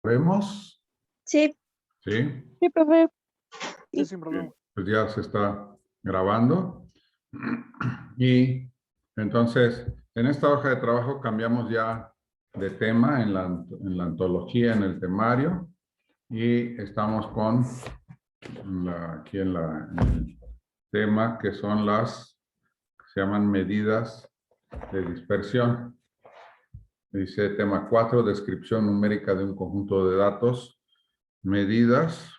¿Vemos? Sí. Sí. Sí, profe. Sí. Sin problema. Pues ya se está grabando. Y entonces, en esta hoja de trabajo cambiamos ya de tema en la antología, en el temario. Y estamos con aquí en el tema que son se llaman medidas de dispersión. Dice tema 4, descripción numérica de un conjunto de datos. Medidas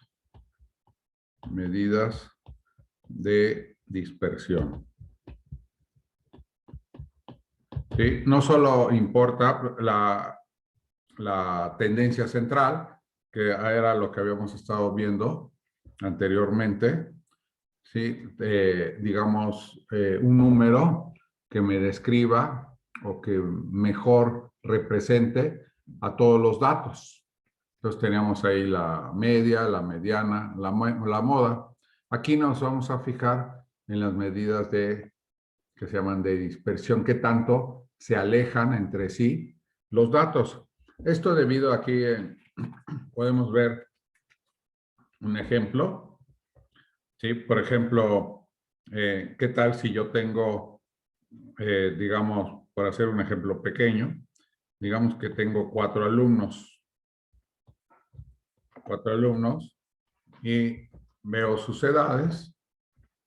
de dispersión. ¿Sí? No solo importa la tendencia central, que era lo que habíamos estado viendo anteriormente, ¿sí? Digamos, un número que me describa o que mejor represente a todos los datos. Entonces teníamos ahí la media, la mediana, la moda. Aquí nos vamos a fijar en las medidas que se llaman de dispersión, que tanto se alejan entre sí los datos. Esto debido aquí, podemos ver un ejemplo. ¿Sí? Por ejemplo, ¿qué tal si yo tengo, digamos, por hacer un ejemplo pequeño, digamos que tengo 4 alumnos. 4 alumnos y veo sus edades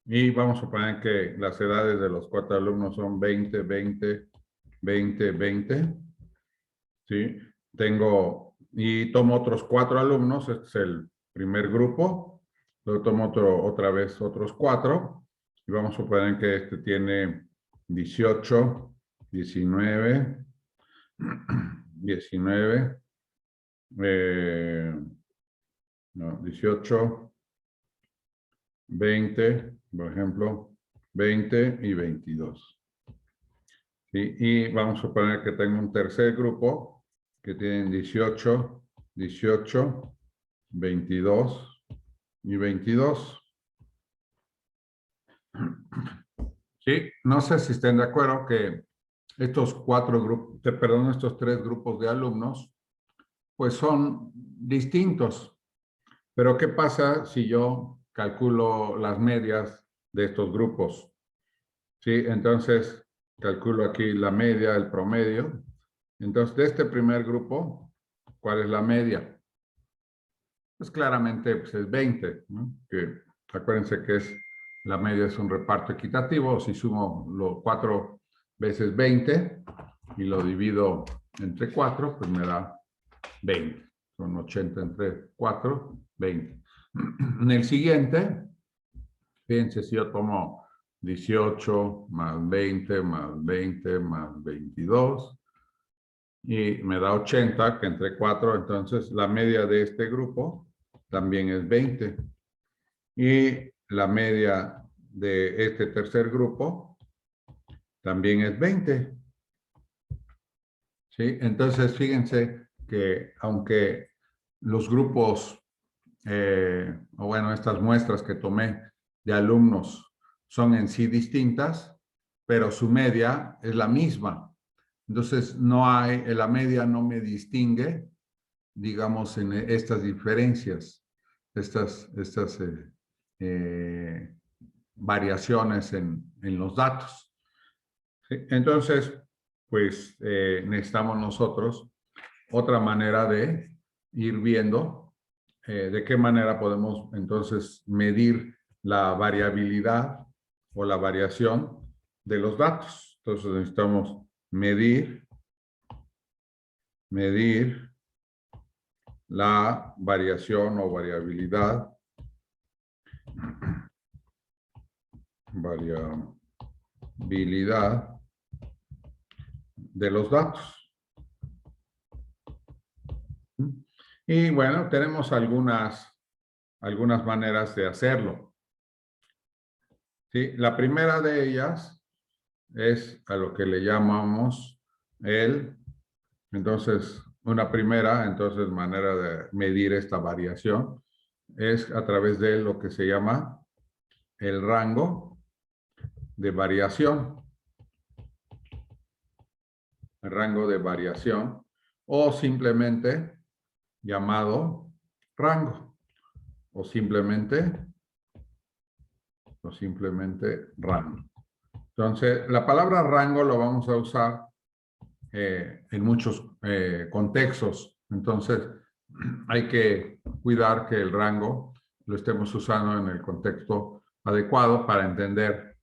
y vamos a poner que las edades de los 4 alumnos son 20, 20, 20, 20. ¿Sí? Y tomo otros 4 alumnos, este es el primer grupo, luego tomo otra vez otros 4 y vamos a suponer que este tiene 18, 19, 19, no, 18, 20, por ejemplo, 20 y 22. ¿Sí? Y vamos a suponer que tengo un tercer grupo que tienen 18, 18, 22 y 22. ¿Sí? No sé si estén de acuerdo que estos estos 3 grupos de alumnos, pues son distintos. Pero ¿qué pasa si yo calculo las medias de estos grupos? ¿Sí? Entonces, calculo aquí la media, el promedio. Entonces, de este primer grupo, ¿cuál es la media? Pues claramente pues es 20, ¿no? Que acuérdense que la media es un reparto equitativo. Si sumo los 4 veces 20 y lo divido entre 4, pues me da 20. Son 80 entre 4, 20. En el siguiente, fíjense, si yo tomo 18 más 20 más 20 más 22 y me da 80, que entre 4, entonces la media de este grupo también es 20. Y la media de este tercer grupo también es 20. ¿Sí? Entonces, fíjense que aunque los grupos, o bueno, estas muestras que tomé de alumnos son en sí distintas, pero su media es la misma. Entonces, la media no me distingue, digamos, en estas diferencias, estas variaciones en los datos. ¿Sí? Entonces, pues necesitamos nosotros otra manera de ir viendo de qué manera podemos entonces medir la variabilidad o la variación de los datos. Entonces necesitamos medir la variación o variabilidad de los datos. Y bueno, tenemos algunas maneras de hacerlo. ¿Sí? La primera de ellas es a lo que le llamamos entonces, entonces manera de medir esta variación es a través de lo que se llama el rango de variación. El rango de variación, o simplemente llamado rango o simplemente rango. Entonces, la palabra rango lo vamos a usar en muchos contextos. Entonces, hay que cuidar que el rango lo estemos usando en el contexto adecuado para entender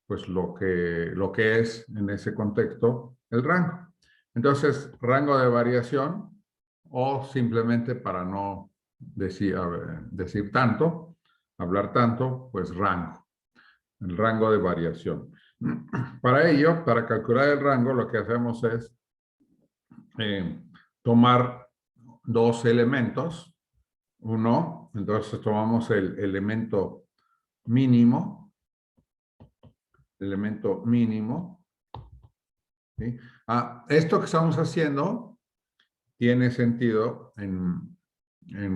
pues lo que es en ese contexto el rango. Entonces, rango de variación o simplemente para no decir tanto, hablar tanto, pues rango, el rango de variación. Para ello, para calcular el rango, lo que hacemos es tomar dos elementos. Uno, entonces tomamos el elemento mínimo, ¿sí? Esto que estamos haciendo tiene sentido en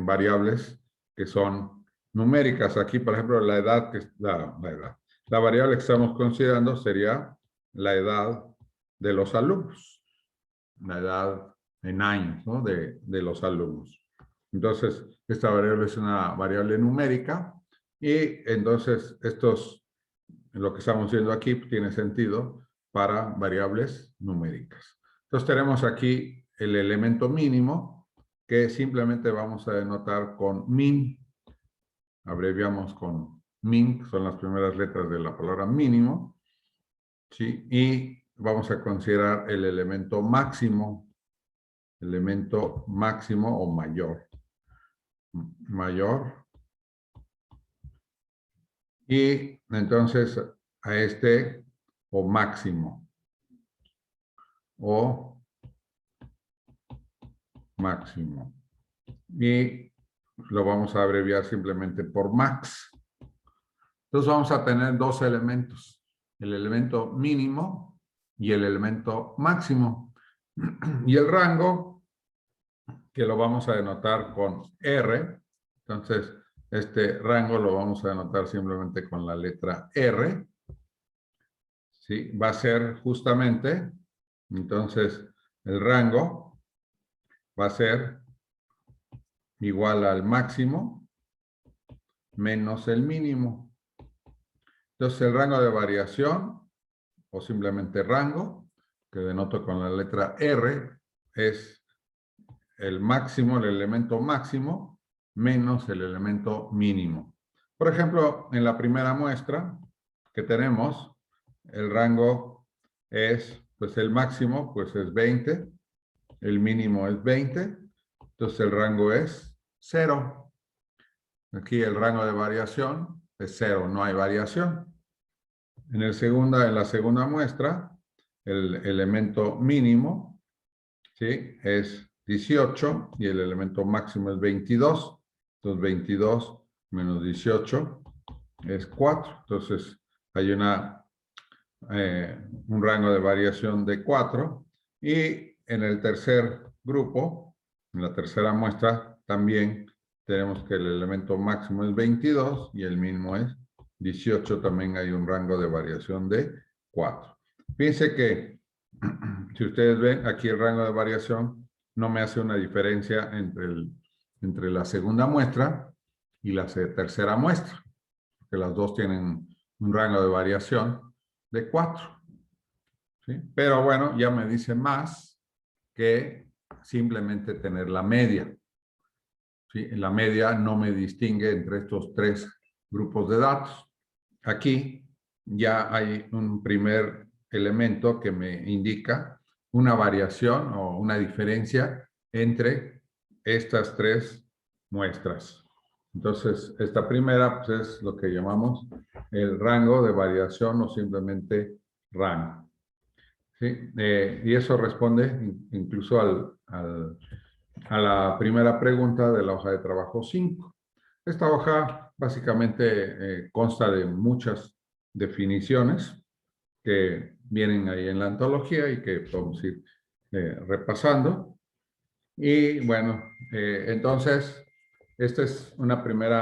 variables que son numéricas. Aquí, por ejemplo, la edad, la variable que estamos considerando sería la edad de los alumnos, la edad en años, ¿no? de los alumnos. Entonces, esta variable es una variable numérica y entonces lo que estamos viendo aquí tiene sentido para variables numéricas. Entonces tenemos aquí el elemento mínimo que simplemente vamos a denotar con min. Abreviamos con min, que son las primeras letras de la palabra mínimo. ¿Sí? Y vamos a considerar el elemento máximo o mayor. Y entonces a este o máximo. Y lo vamos a abreviar simplemente por max. Entonces vamos a tener dos elementos, el elemento mínimo y el elemento máximo. Y el rango, que lo vamos a denotar con R. Entonces, este rango lo vamos a denotar simplemente con la letra R. ¿Sí? Va a ser justamente, entonces, el rango va a ser igual al máximo menos el mínimo. Entonces, el rango de variación, o simplemente rango, que denoto con la letra R, es el máximo, el elemento máximo, menos el elemento mínimo. Por ejemplo, en la primera muestra que tenemos, el rango es, pues el máximo, pues es 20, el mínimo es 20, entonces el rango es 0. Aquí el rango de variación es 0, no hay variación. En la segunda muestra, el elemento mínimo, ¿sí? Es 18 y el elemento máximo es 22. Entonces 22 menos 18 es 4. Entonces hay un rango de variación de 4. Y en el tercer grupo, en la tercera muestra, también tenemos que el elemento máximo es 22 y el mínimo es 18. También hay un rango de variación de 4. Fíjense que si ustedes ven aquí el rango de variación no me hace una diferencia entre la segunda muestra y la tercera muestra, porque las dos tienen un rango de variación de 4. ¿Sí? Pero bueno, ya me dice más que simplemente tener la media. ¿Sí? La media no me distingue entre estos tres grupos de datos. Aquí ya hay un primer elemento que me indica una variación o una diferencia entre estas tres muestras. Entonces, esta primera pues, es lo que llamamos el rango de variación o simplemente rango. ¿Sí? Y eso responde incluso a la primera pregunta de la hoja de trabajo 5. Esta hoja básicamente consta de muchas definiciones que vienen ahí en la antología y que podemos ir repasando. Y bueno, entonces, este es un primer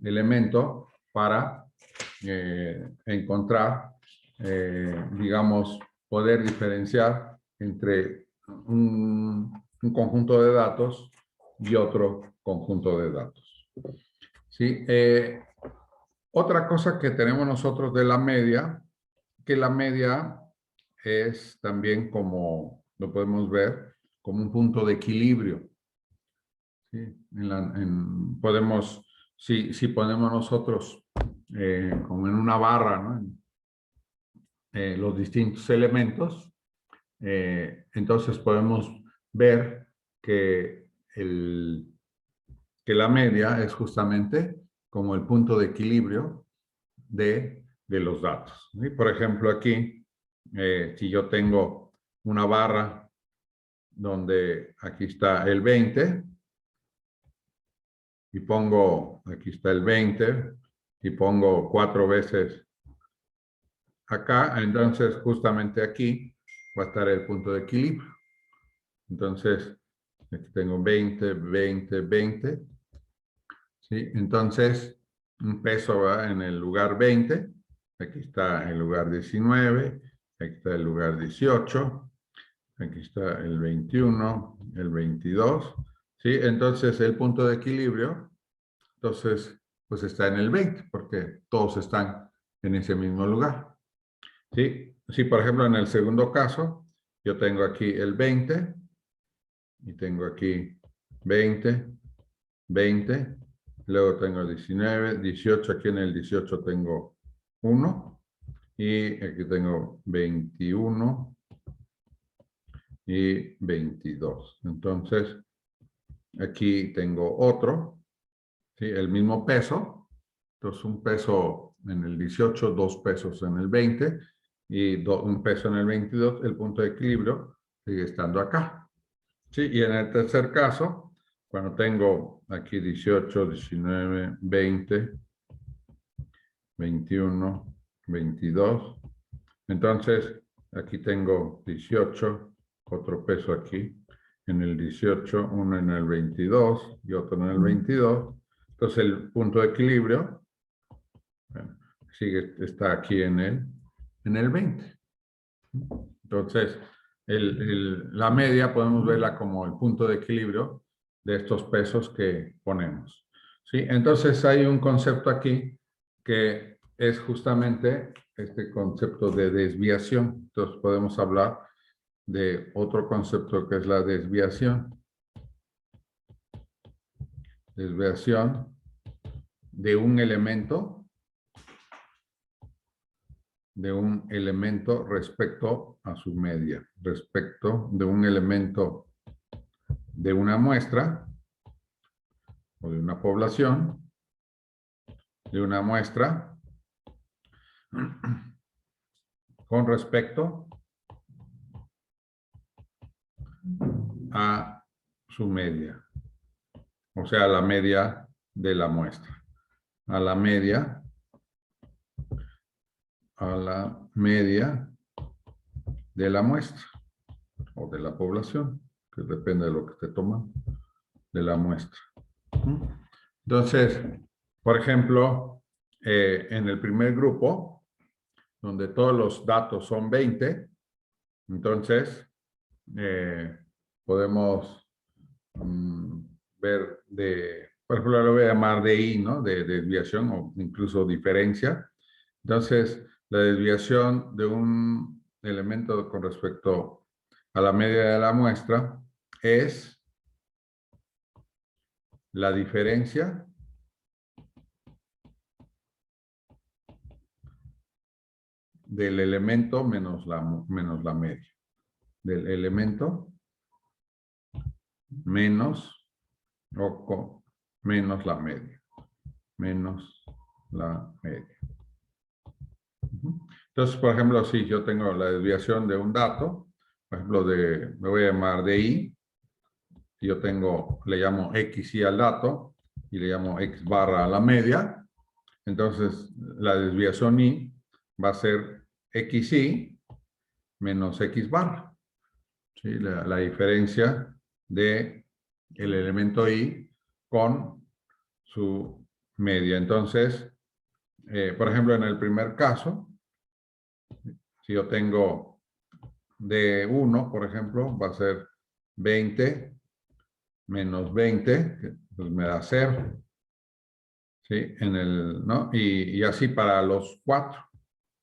elemento para encontrar, digamos, poder diferenciar entre un conjunto de datos y otro conjunto de datos. ¿Sí? Otra cosa que tenemos nosotros de la media, que la media es también como lo podemos ver, como un punto de equilibrio. ¿Sí? Podemos, si ponemos nosotros como en una barra, ¿no? Los distintos elementos, entonces podemos ver que, que la media es justamente como el punto de equilibrio de los datos. ¿Sí? Por ejemplo, aquí, si yo tengo una barra donde aquí está el 20 y pongo, aquí está el 20 y pongo 4 veces acá, entonces justamente aquí va a estar el punto de equilibrio. Entonces, aquí tengo 20, 20, 20. ¿Sí? Entonces, un peso va en el lugar 20. Aquí está el lugar 19. Aquí está el lugar 18. Aquí está el 21, el 22. ¿Sí? Entonces, el punto de equilibrio, entonces, pues está en el 20, porque todos están en ese mismo lugar. ¿Sí? Sí, por ejemplo, en el segundo caso, yo tengo aquí el 20 y tengo aquí 20, 20, luego tengo 19, 18, aquí en el 18 tengo 1 y aquí tengo 21 y 22. Entonces, aquí tengo otro, ¿sí? El mismo peso, entonces un peso en el 18, 2 pesos en el 20 y un peso en el 22, el punto de equilibrio sigue estando acá. ¿Sí? Y en el tercer caso, cuando tengo aquí 18, 19, 20, 21, 22, entonces aquí tengo 18, otro peso aquí, en el 18, uno en el 22 y otro en el 22. Entonces el punto de equilibrio, bueno, está aquí en el 20. Entonces, la media podemos verla como el punto de equilibrio de estos pesos que ponemos. ¿Sí? Entonces, hay un concepto aquí que es justamente este concepto de desviación. Entonces, podemos hablar de otro concepto que es la desviación. Desviación de un elemento respecto a su media, respecto de un elemento de una muestra o de una población, de una muestra con respecto a su media, o sea, la media de la muestra, a la media de la muestra o de la población, que depende de lo que esté tomando, de la muestra. Entonces, por ejemplo, en el primer grupo, donde todos los datos son 20, entonces podemos ver por ejemplo, lo voy a llamar de I, ¿no? De desviación o incluso diferencia. Entonces, la desviación de un elemento con respecto a la media de la muestra es la diferencia del elemento menos la media. Del elemento menos menos la media. Menos la media. Entonces, por ejemplo, si yo tengo la desviación de un dato, por ejemplo, me voy a llamar de I, yo le llamo XY al dato y le llamo X barra a la media, entonces la desviación I va a ser XY menos X barra. ¿Sí? La diferencia de el elemento I con su media. Entonces, por ejemplo, en el primer caso, si yo tengo de 1, por ejemplo, va a ser 20 menos 20, que pues me da 0. ¿Sí? ¿No? Y así para los 4.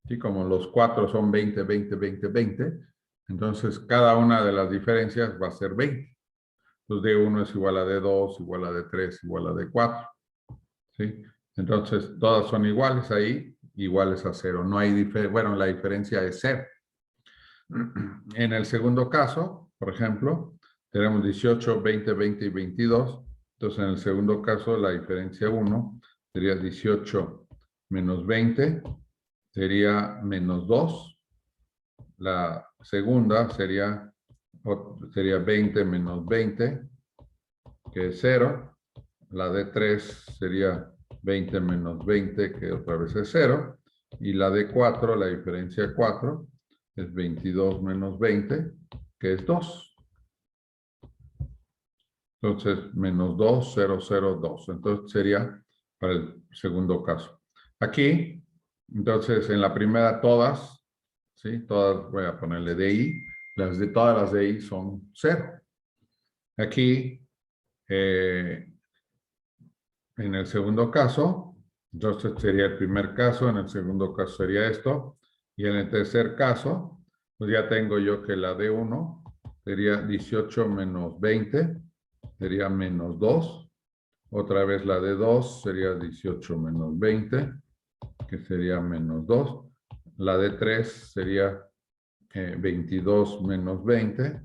¿Sí? Como los 4 son 20, 20, 20, 20, entonces cada una de las diferencias va a ser 20. Entonces D1 es igual a D2, igual a D3, igual a D4. ¿Sí? Entonces todas son iguales ahí, iguales a 0. No hay bueno, la diferencia es 0. En el segundo caso, por ejemplo, tenemos 18, 20, 20 y 22. Entonces, en el segundo caso, la diferencia 1 sería 18 menos 20, sería menos 2. La segunda sería 20 menos 20, que es 0. La de 3 sería 20 menos 20, que otra vez es 0. Y la de 4, la diferencia 4, es 22 menos 20, que es 2. Entonces, menos 2, 0, 0, 2. Entonces, sería para el segundo caso. Aquí, entonces, en la primera todas, ¿sí? Todas, voy a ponerle DI. Todas las DI son 0. Aquí, en el segundo caso, entonces sería el primer caso, en el segundo caso sería esto, y en el tercer caso, pues ya tengo yo que la D1 sería 18 menos 20, sería menos 2. Otra vez la D2 sería 18 menos 20, que sería menos 2. La D3 sería 22 menos 20,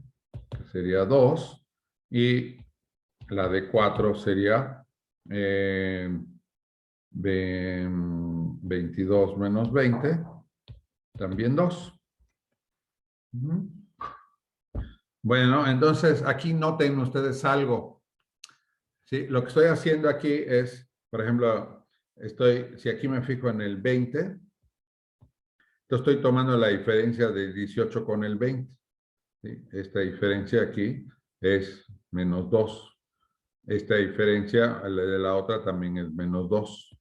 que sería 2. Y la D4 sería 22 menos 20, también 2. Bueno, entonces aquí noten ustedes algo. ¿Sí? Lo que estoy haciendo aquí es, por ejemplo, si aquí me fijo en el 20, yo estoy tomando la diferencia de 18 con el 20. ¿Sí? Esta diferencia aquí es menos 2. Esta diferencia, la de la otra también es menos 2.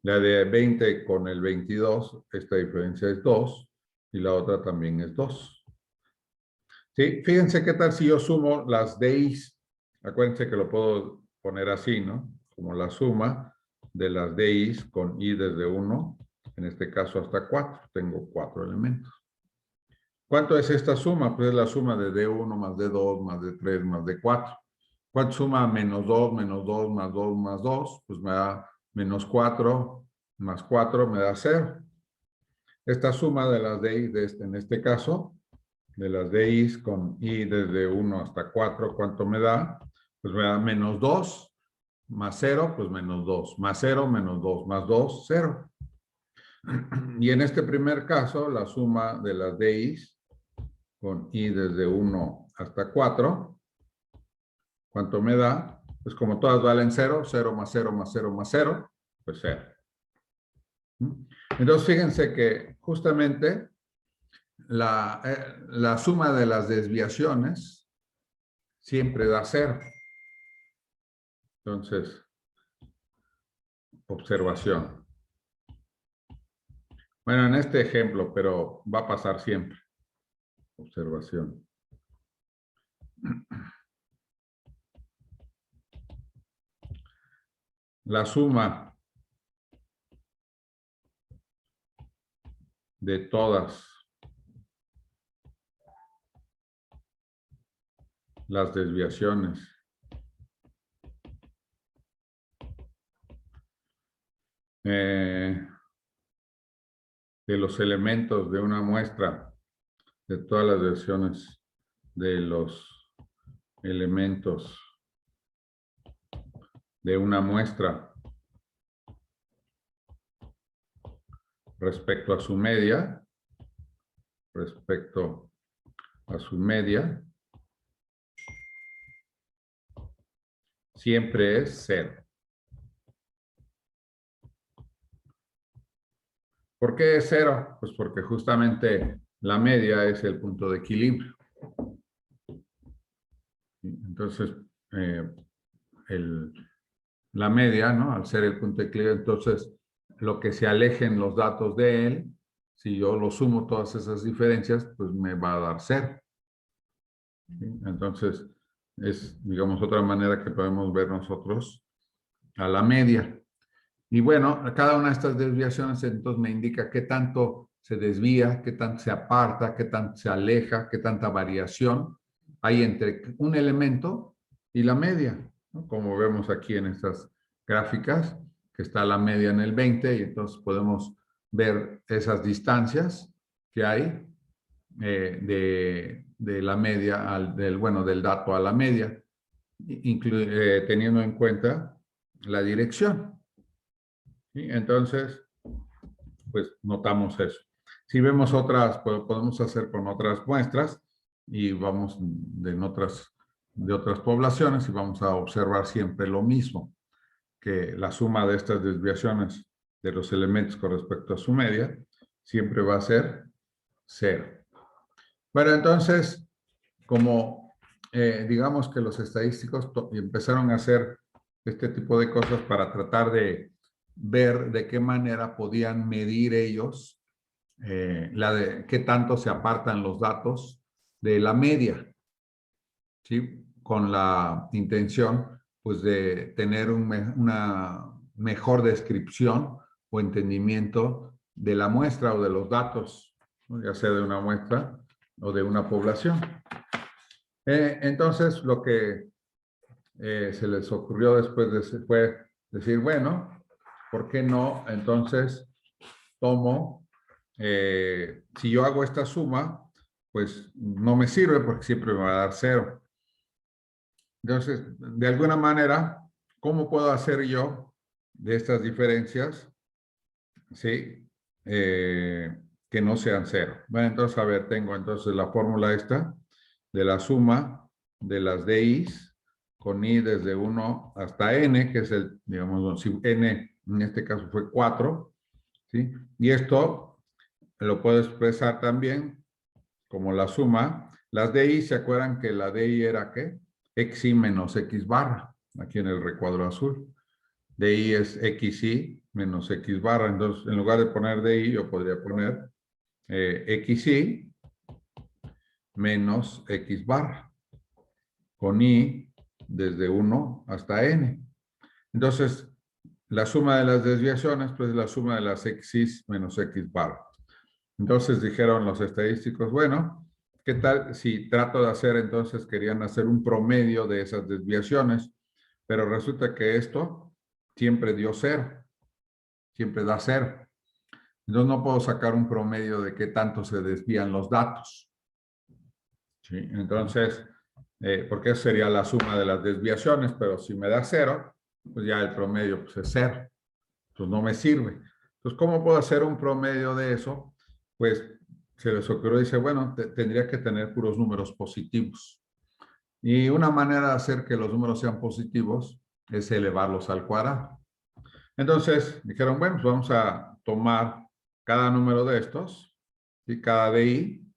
La de 20 con el 22, esta diferencia es 2 y la otra también es 2. ¿Sí? Fíjense qué tal si yo sumo las DIs. Acuérdense que lo puedo poner así, ¿no? Como la suma de las DIs con I desde 1, en este caso hasta 4. Tengo 4 elementos. ¿Cuánto es esta suma? Pues es la suma de D1 más D2 más D3 más D4. ¿Cuánto suma menos 2, menos 2, más 2, más 2? Pues me da menos 4 más 4 me da 0. Esta suma de las DI en este caso, de las DIs con I desde 1 hasta 4, ¿cuánto me da? Pues me da menos 2 más 0, pues menos 2. Más 0, menos 2, más 2, 0. Y en este primer caso, la suma de las DIs con I desde 1 hasta 4, ¿cuánto me da? Pues como todas valen 0, 0 más 0 más 0 más 0, pues 0. Entonces, fíjense que justamente la suma de las desviaciones siempre da 0. Entonces, observación. Bueno, en este ejemplo, pero va a pasar siempre. Observación. La suma de todas las desviaciones de los elementos de una muestra, de todas las versiones de los elementos de una muestra respecto a su media, siempre es 0. ¿Por qué es 0? Pues porque justamente la media es el punto de equilibrio. Entonces, la media, ¿no? Al ser el punto de equilibrio, entonces lo que se alejen los datos de él, si yo lo sumo todas esas diferencias, pues me va a dar 0. ¿Sí? Entonces, Es, digamos, otra manera que podemos ver nosotros a la media. Y bueno, cada una de estas desviaciones entonces me indica qué tanto se desvía, qué tanto se aparta, qué tanto se aleja, qué tanta variación hay entre un elemento y la media, ¿no? Como vemos aquí en estas gráficas, que está la media en el 20 y entonces podemos ver esas distancias que hay de la media bueno, del dato a la media, teniendo en cuenta la dirección. ¿Sí? Entonces, pues notamos eso. Si vemos otras, podemos hacer con otras muestras y vamos de otras poblaciones y vamos a observar siempre lo mismo, que la suma de estas desviaciones de los elementos con respecto a su media siempre va a ser 0. Bueno, entonces, como digamos que los estadísticos empezaron a hacer este tipo de cosas para tratar de ver de qué manera podían medir ellos qué tanto se apartan los datos de la media, ¿sí? Con la intención pues de tener una mejor descripción o entendimiento de la muestra o de los datos, ¿no? Ya sea de una muestra o de una población. Entonces, lo que se les ocurrió después fue decir, bueno, ¿por qué no? Entonces, tomo, si yo hago esta suma, pues no me sirve porque siempre me va a dar 0. Entonces, de alguna manera, ¿cómo puedo hacer yo de estas diferencias, ¿sí? Que no sean 0? Bueno, entonces, a ver, tengo entonces la fórmula esta de la suma de las DIs con I desde 1 hasta N, que es el, digamos, si N en este caso fue 4, ¿sí? Y esto lo puedo expresar también como la suma. Las DI, ¿se acuerdan que la DI era qué? XI menos X barra, aquí en el recuadro azul. DI es XI menos X barra. Entonces, en lugar de poner DI, yo podría poner XI menos X barra, con I desde 1 hasta N. Entonces, la suma de las desviaciones, pues es la suma de las XI menos X barra. Entonces dijeron los estadísticos, bueno, ¿qué tal si trato de hacer, entonces querían hacer un promedio de esas desviaciones, pero resulta que esto siempre dio 0, siempre da 0. Entonces no puedo sacar un promedio de qué tanto se desvían los datos. ¿Sí? Entonces, porque eso sería la suma de las desviaciones, pero si me da 0, pues ya el promedio pues, es 0. Entonces no me sirve. Entonces, ¿cómo puedo hacer un promedio de eso? Pues se les ocurrió, dice, bueno, tendría que tener puros números positivos. Y una manera de hacer que los números sean positivos es elevarlos al cuadrado. Entonces dijeron, bueno, pues vamos a tomar cada número de estos y cada DI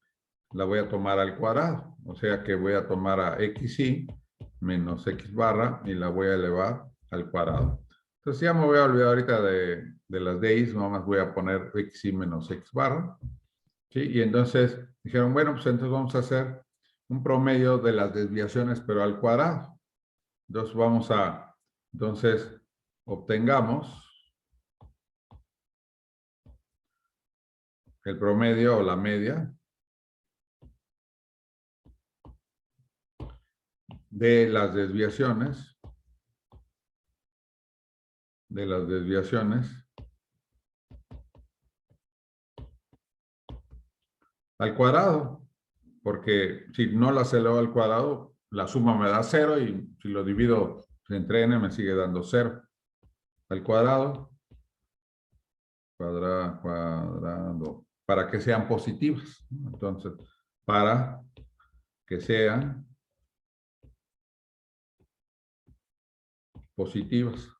la voy a tomar al cuadrado. O sea que voy a tomar a XI menos X barra y la voy a elevar al cuadrado. Entonces ya me voy a olvidar ahorita de las DIs, nomás voy a poner XI menos X barra. ¿Sí? Y entonces dijeron, bueno, pues entonces vamos a hacer un promedio de las desviaciones, pero al cuadrado. Entonces obtengamos el promedio o la media de las desviaciones, al cuadrado, porque si no las elevo al cuadrado, la suma me da 0 y si lo divido entre n me sigue dando 0. Al cuadrado, cuadrado, para que sean positivas. Entonces, para que sean positivas.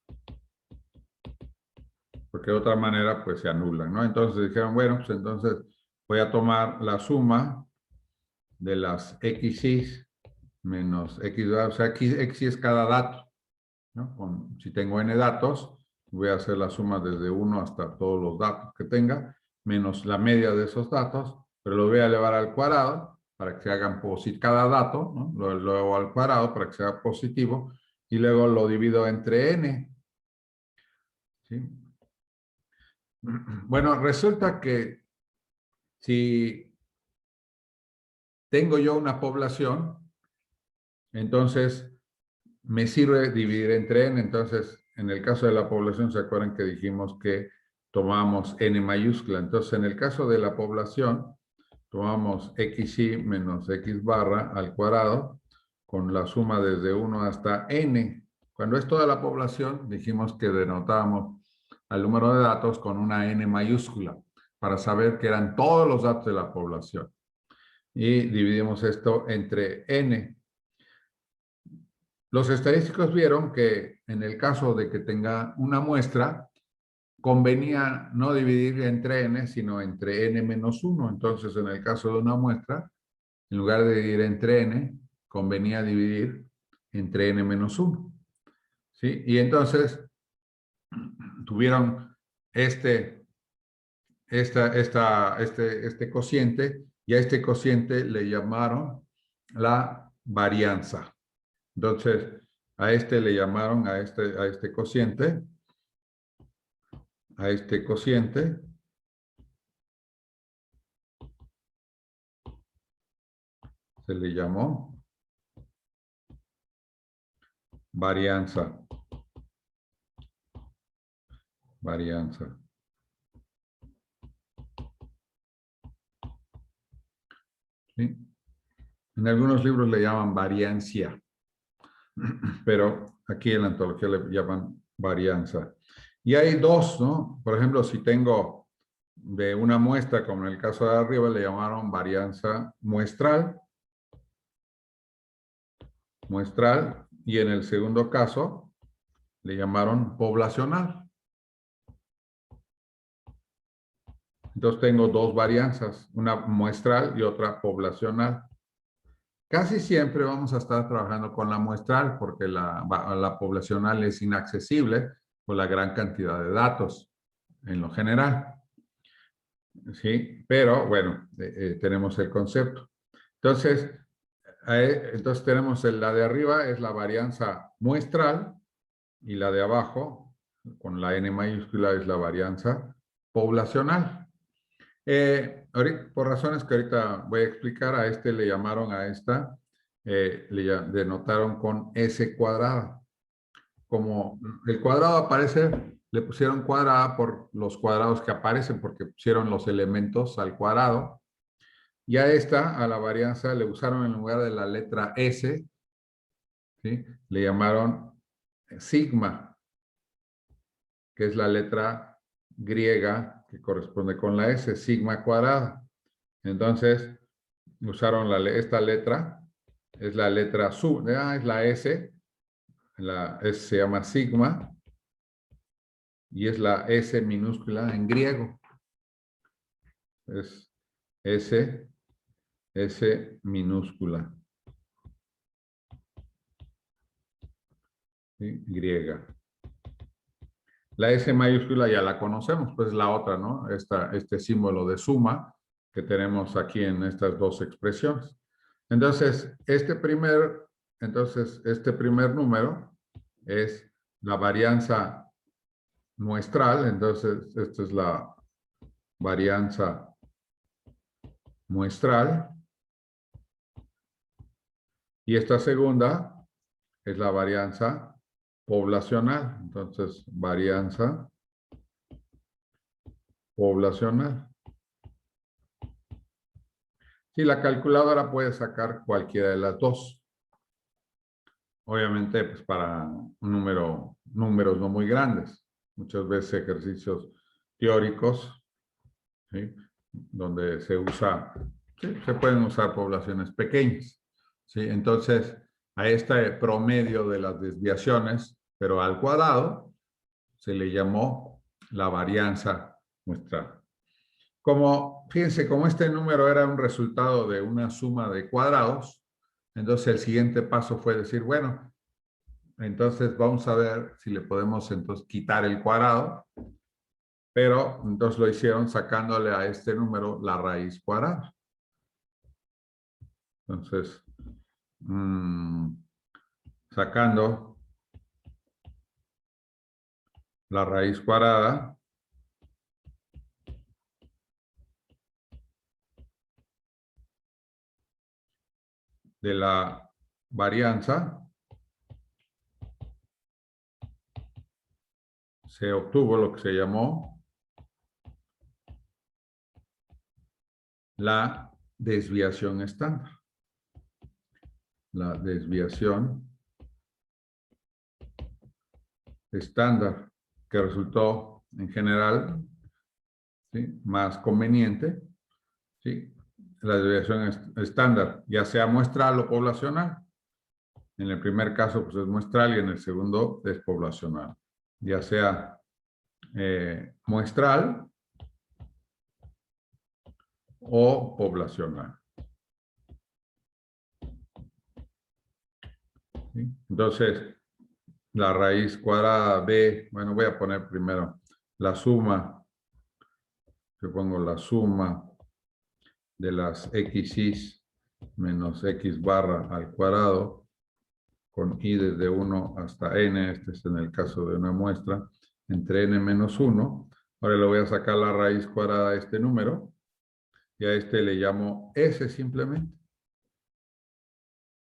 Porque de otra manera, pues se anulan, ¿no? Entonces dijeron, bueno, pues entonces voy a tomar la suma de las XY menos X, o sea, X es cada dato, ¿no? Si tengo N datos, voy a hacer la suma desde 1 hasta todos los datos que tenga, menos la media de esos datos, pero lo voy a elevar al cuadrado, para que se hagan positivo, cada dato, ¿no? Luego al cuadrado para que sea positivo, y luego lo divido entre n. ¿Sí? Bueno, resulta que si tengo yo una población, entonces me sirve dividir entre n. Entonces, en el caso de la población, ¿se acuerdan que dijimos que tomamos n mayúscula? Entonces, en el caso de la población, tomamos xy menos x barra al cuadrado con la suma desde 1 hasta n. Cuando es toda la población, dijimos que denotábamos al número de datos con una n mayúscula para saber que eran todos los datos de la población. Y dividimos esto entre n. Los estadísticos vieron que en el caso de que tenga una muestra, convenía no dividir entre n, sino entre n menos 1. Entonces, en el caso de una muestra, en lugar de dividir entre n, convenía dividir entre n menos 1. ¿Sí? Y entonces, tuvieron este cociente, y a este cociente le llamaron la varianza. Entonces, a este le llamaron, a este cociente, se le llamó varianza. ¿Sí? En algunos libros le llaman variancia, pero aquí en la antología le llaman varianza. Y hay dos, ¿no? Por ejemplo, si tengo de una muestra, como en el caso de arriba, le llamaron varianza muestral, y en el segundo caso le llamaron poblacional. Entonces tengo dos varianzas, una muestral y otra poblacional. Casi siempre vamos a estar trabajando con la muestral porque la poblacional es inaccesible por la gran cantidad de datos en lo general. ¿Sí? Pero bueno, tenemos el concepto. Entonces tenemos la de arriba es la varianza muestral y la de abajo, con la n mayúscula, es la varianza poblacional. Por razones que ahorita voy a explicar, a este le llamaron a esta, le denotaron con S cuadrada. Como el cuadrado aparece, le pusieron cuadrada por los cuadrados que aparecen, porque pusieron los elementos al cuadrado. Y a esta, a la varianza, le usaron en lugar de la letra S, ¿sí? Le llamaron sigma, que es la letra griega que corresponde con la S, sigma cuadrada. Entonces, usaron esta letra, es la letra es la S, la S se llama sigma, y es la S minúscula en griego. Es S minúscula. ¿Sí? Griega. La S mayúscula ya la conocemos, pues la otra, ¿no? Este símbolo de suma que tenemos aquí en estas dos expresiones. Entonces, este primer número es la varianza muestral. Entonces, esta es la varianza muestral. Y esta segunda es la varianza poblacional. Entonces, varianza poblacional. Sí, la calculadora puede sacar cualquiera de las dos. Obviamente, pues para números no muy grandes. Muchas veces ejercicios teóricos, ¿sí? Donde se pueden usar poblaciones pequeñas. ¿Sí? Entonces, a este promedio de las desviaciones, pero al cuadrado, se le llamó la varianza muestral. Fíjense, como este número era un resultado de una suma de cuadrados, entonces el siguiente paso fue decir, bueno, entonces vamos a ver si le podemos entonces quitar el cuadrado, pero entonces lo hicieron sacándole a este número la raíz cuadrada. Entonces, sacando la raíz cuadrada de la varianza, se obtuvo lo que se llamó la desviación estándar. La desviación estándar, que resultó en general, ¿sí?, más conveniente, ¿sí? La desviación estándar, ya sea muestral o poblacional. En el primer caso, pues es muestral, y en el segundo es poblacional. Ya sea muestral o poblacional. ¿Sí? Entonces, la raíz cuadrada de, bueno, voy a poner primero la suma, yo pongo la suma de las x's menos x barra al cuadrado, con i desde 1 hasta n, este es en el caso de una muestra, entre n menos 1. Ahora le voy a sacar la raíz cuadrada de este número, y a este le llamo s simplemente,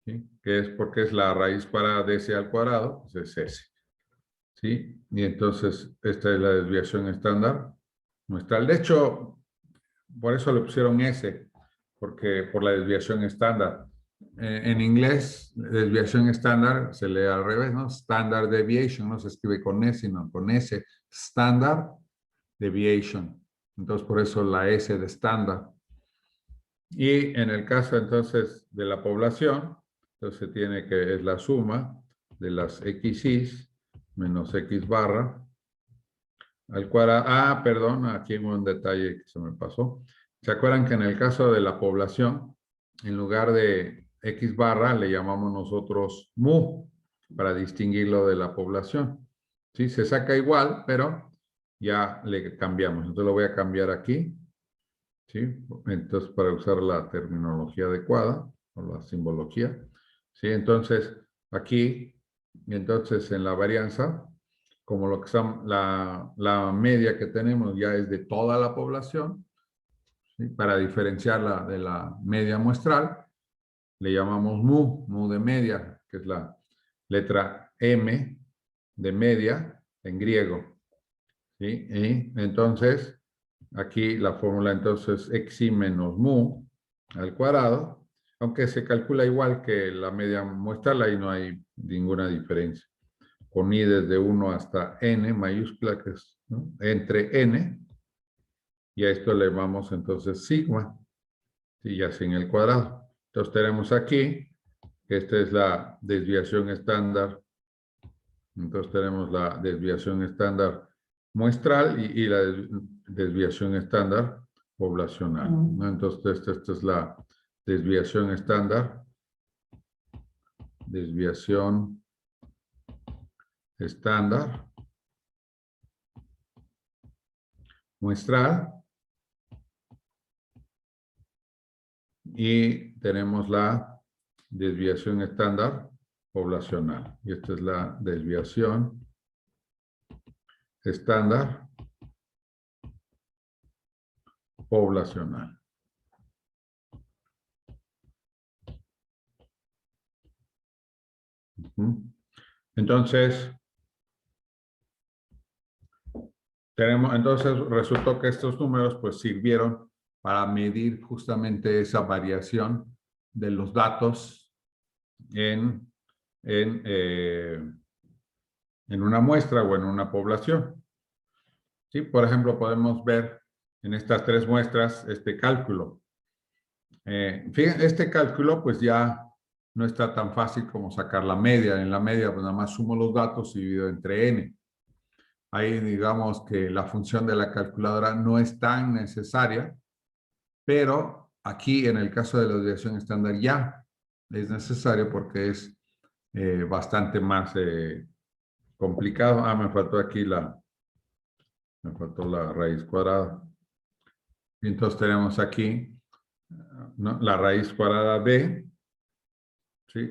¿sí?, que es porque es la raíz cuadrada de s al cuadrado, pues es s, ¿sí? Y entonces esta es la desviación estándar muestral. De hecho, por eso le pusieron s, porque por la desviación estándar. En inglés, desviación estándar se lee al revés, ¿no? Standard deviation, no se escribe con S, sino con S. Standard deviation. Entonces, por eso la S de estándar. Y en el caso, entonces, de la población, entonces tiene que, es la suma de las x's menos x barra al cuadrado. Ah, perdón, aquí hay un detalle que se me pasó. ¿Se acuerdan que en el caso de la población, en lugar de x barra, le llamamos nosotros mu, para distinguirlo de la población? ¿Sí? Se saca igual, pero ya le cambiamos. Entonces lo voy a cambiar aquí, ¿sí? Entonces, para usar la terminología adecuada, o la simbología, ¿sí? Entonces, aquí, entonces en la varianza, como lo que son la media que tenemos ya es de toda la población, ¿sí?, para diferenciarla de la media muestral, le llamamos mu de media, que es la letra M de media en griego, ¿sí? Y entonces, aquí la fórmula entonces xi menos mu al cuadrado, aunque se calcula igual que la media muestral, ahí no hay ninguna diferencia. Con i desde 1 hasta n mayúscula, que es, ¿no?, entre n, y a esto le llamamos entonces sigma, y ya sin el cuadrado. Entonces tenemos aquí, que esta es la desviación estándar. Entonces tenemos la desviación estándar muestral y la desviación estándar poblacional, ¿no? Entonces esta es la desviación estándar, desviación estándar muestral, y tenemos la desviación estándar poblacional. Y esta es la desviación estándar poblacional. Entonces, entonces resultó que estos números pues sirvieron para medir justamente esa variación de los datos en una muestra o en una población. ¿Sí? Por ejemplo, podemos ver en estas tres muestras este cálculo. Fíjense, este cálculo pues ya no está tan fácil como sacar la media. En la media pues nada más sumo los datos y divido entre n. Ahí digamos que la función de la calculadora no es tan necesaria, pero aquí en el caso de la desviación estándar ya es necesario porque es bastante más complicado. Ah, me faltó aquí me faltó la raíz cuadrada. Entonces tenemos aquí, ¿no?, la raíz cuadrada de ¿sí?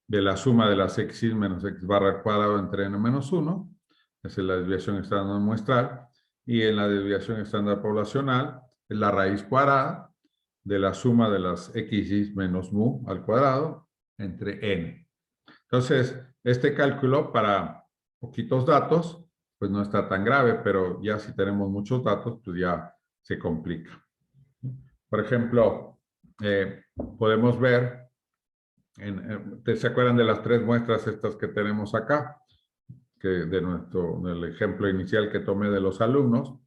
De la suma de las x menos x barra al cuadrado entre n menos 1, esa es la desviación estándar muestral, y en la desviación estándar poblacional es la raíz cuadrada de la suma de las x menos mu al cuadrado entre n. Entonces, este cálculo para poquitos datos, pues no está tan grave, pero ya si tenemos muchos datos, pues ya se complica. Por ejemplo, podemos ver, ¿se acuerdan de las tres muestras estas que tenemos acá? Que del ejemplo inicial que tomé de los alumnos,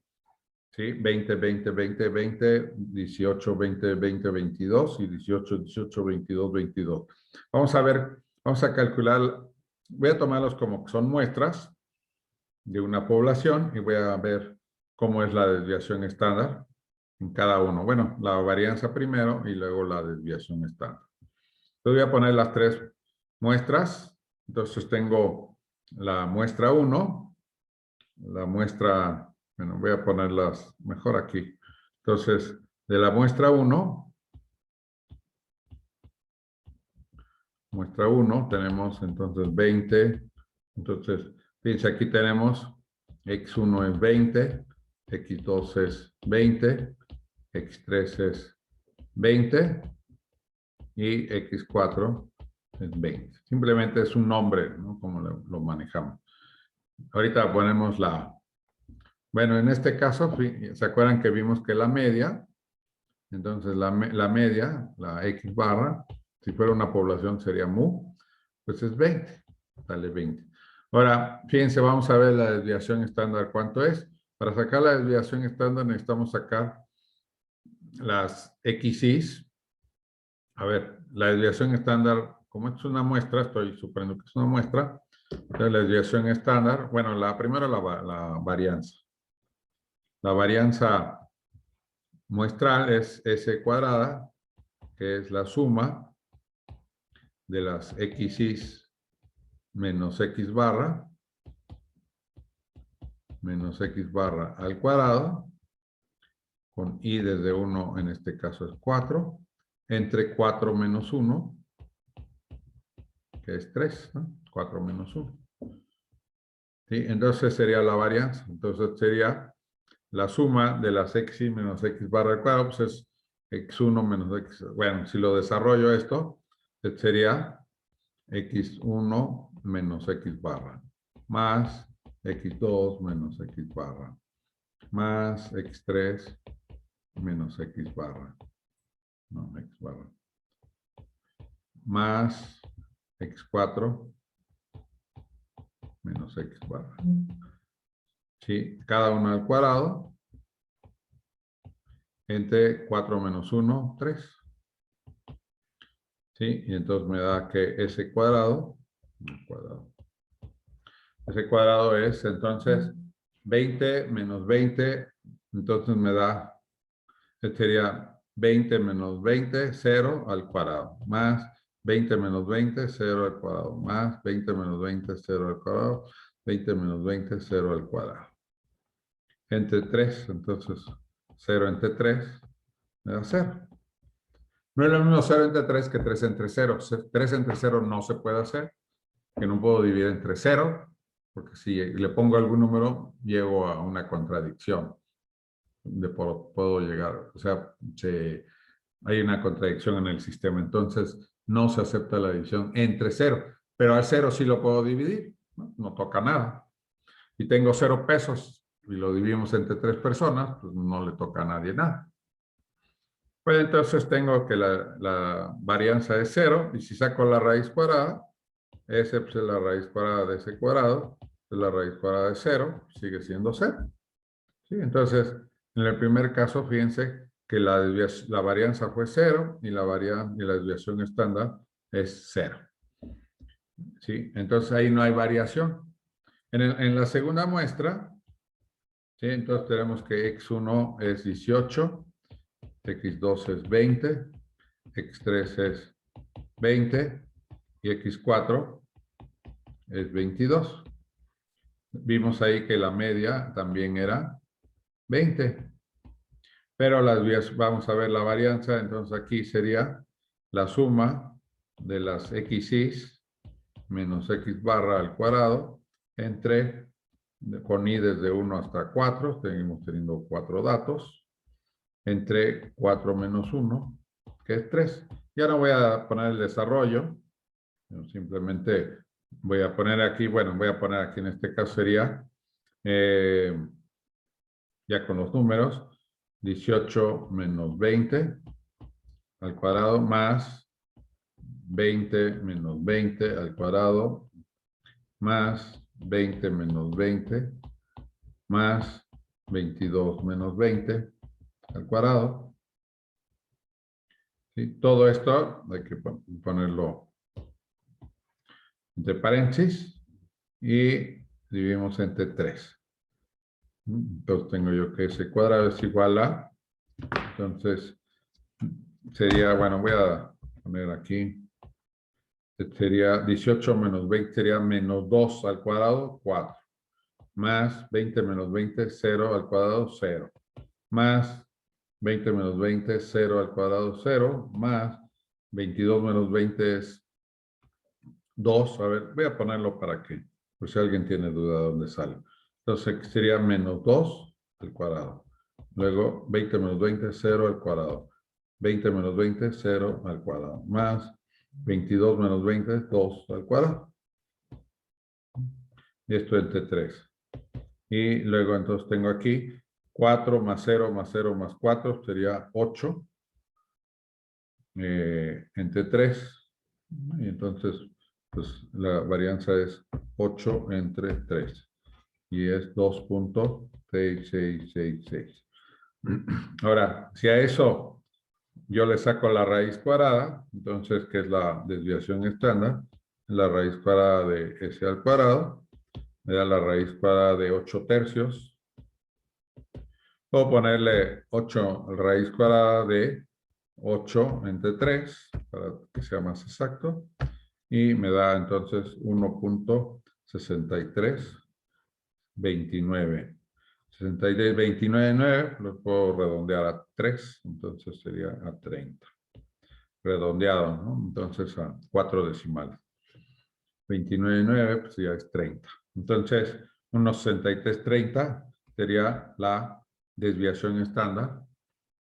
¿sí? 20, 20, 20, 20, 18, 20, 20, 22 y 18, 18, 22, 22. Vamos a ver, vamos a calcular, voy a tomarlos como que son muestras de una población y voy a ver cómo es la desviación estándar en cada uno. Bueno, la varianza primero y luego la desviación estándar. Entonces voy a poner las tres muestras. Entonces tengo la muestra 1, la muestra, bueno, voy a ponerlas mejor aquí. Entonces, de la muestra 1 tenemos entonces 20. Entonces, fíjense, aquí tenemos x1 es 20, x2 es 20, x3 es 20 y x4 es 20. Simplemente es un nombre, ¿no? Como lo manejamos. Ahorita ponemos la... Bueno, en este caso, ¿se acuerdan que vimos que la media? Entonces, la media, la x barra, si fuera una población sería mu, pues es 20. Sale 20. Ahora, fíjense, vamos a ver la desviación estándar. ¿Cuánto es? Para sacar la desviación estándar necesitamos sacar las x's. A ver, la desviación estándar, como esto es una muestra, estoy suponiendo que es una muestra, entonces la desviación estándar, bueno, primero la varianza. La varianza muestral es S cuadrada, que es la suma de las x's menos x barra al cuadrado, con i desde 1, en este caso es 4, entre 4 menos 1, que es 3, ¿no? 4 menos 1. ¿Sí? Entonces sería la varianza. Entonces sería la suma de las x menos x barra al cuadrado, pues es x1 menos x. Bueno, si lo desarrollo esto, sería x1 menos x barra, más x2 menos x barra, más x3 menos x barra, no, x barra, más x4 menos x barra. ¿Sí? Cada uno al cuadrado, entre 4 menos 1, 3. ¿Sí? Y entonces me da que ese cuadrado es entonces 20 menos 20, entonces me da, sería 20 menos 20, 0 al cuadrado, más 20 menos 20, 0 al cuadrado, más 20 menos 20, 0 al cuadrado, 20 menos 20, 0 al cuadrado. Entre 3, entonces 0 entre 3 me da 0. No es lo mismo 0 entre 3 que 3 entre 0. 3 entre 0 no se puede hacer, que no puedo dividir entre 0, porque si le pongo algún número, llego a una contradicción. Puedo llegar, o sea, hay una contradicción en el sistema, entonces no se acepta la división entre 0, pero al 0 sí lo puedo dividir, no toca nada. Y tengo 0 pesos y lo dividimos entre 3 personas, pues no le toca a nadie nada. Pues entonces tengo que la varianza es 0, y si saco la raíz cuadrada, S pues, es la raíz cuadrada de ese cuadrado, es la raíz cuadrada de 0, sigue siendo 0. ¿Sí? Entonces, en el primer caso, fíjense que la varianza fue 0 y la desviación estándar es 0. ¿Sí? Entonces, ahí no hay variación. En la segunda muestra, ¿sí? Entonces tenemos que x1 es 18, x2 es 20, x3 es 20 y x4 es 22. Vimos ahí que la media también era 20. Pero vamos a ver la varianza, entonces aquí sería la suma de las x's menos x barra al cuadrado entre, con i desde 1 hasta 4, seguimos teniendo 4 datos, entre 4 menos 1, que es 3. Y ahora voy a poner el desarrollo. Simplemente voy a poner aquí, bueno, voy a poner aquí en este caso sería, ya con los números, 18 menos 20 al cuadrado más 20 menos 20 al cuadrado más 20 menos 20 más 22 menos 20 al cuadrado. ¿Sí? Todo esto hay que ponerlo entre paréntesis y dividimos entre 3. Entonces tengo yo que ese cuadrado es igual a, entonces sería, bueno, voy a poner aquí, sería 18 menos 20 sería menos 2 al cuadrado, 4. Más 20 menos 20, 0 al cuadrado, 0. Más 20 menos 20, 0 al cuadrado, 0. Más 22 menos 20 es 2. A ver, voy a ponerlo para que, por si alguien tiene duda de dónde sale. Entonces sería menos 2 al cuadrado. Luego 20 menos 20, 0 al cuadrado. 20 menos 20, 0 al cuadrado. Más 22 menos 20, 2 al cuadrado. Y esto entre 3. Y luego entonces tengo aquí 4 más 0 más 0 más 4 sería 8 entre 3. Y entonces pues la varianza es 8 entre 3. Y es 2.6666. Ahora, si a eso yo le saco la raíz cuadrada, entonces, que es la desviación estándar, la raíz cuadrada de s al cuadrado, me da la raíz cuadrada de 8 tercios. Puedo ponerle 8 raíz cuadrada de 8 entre 3, para que sea más exacto, y me da entonces 1.6329. 6329, lo puedo redondear a 3, entonces sería a 30. Redondeado, ¿no? Entonces a 4 decimales. 29,9, pues ya es 30. Entonces, unos 63,30 sería la desviación estándar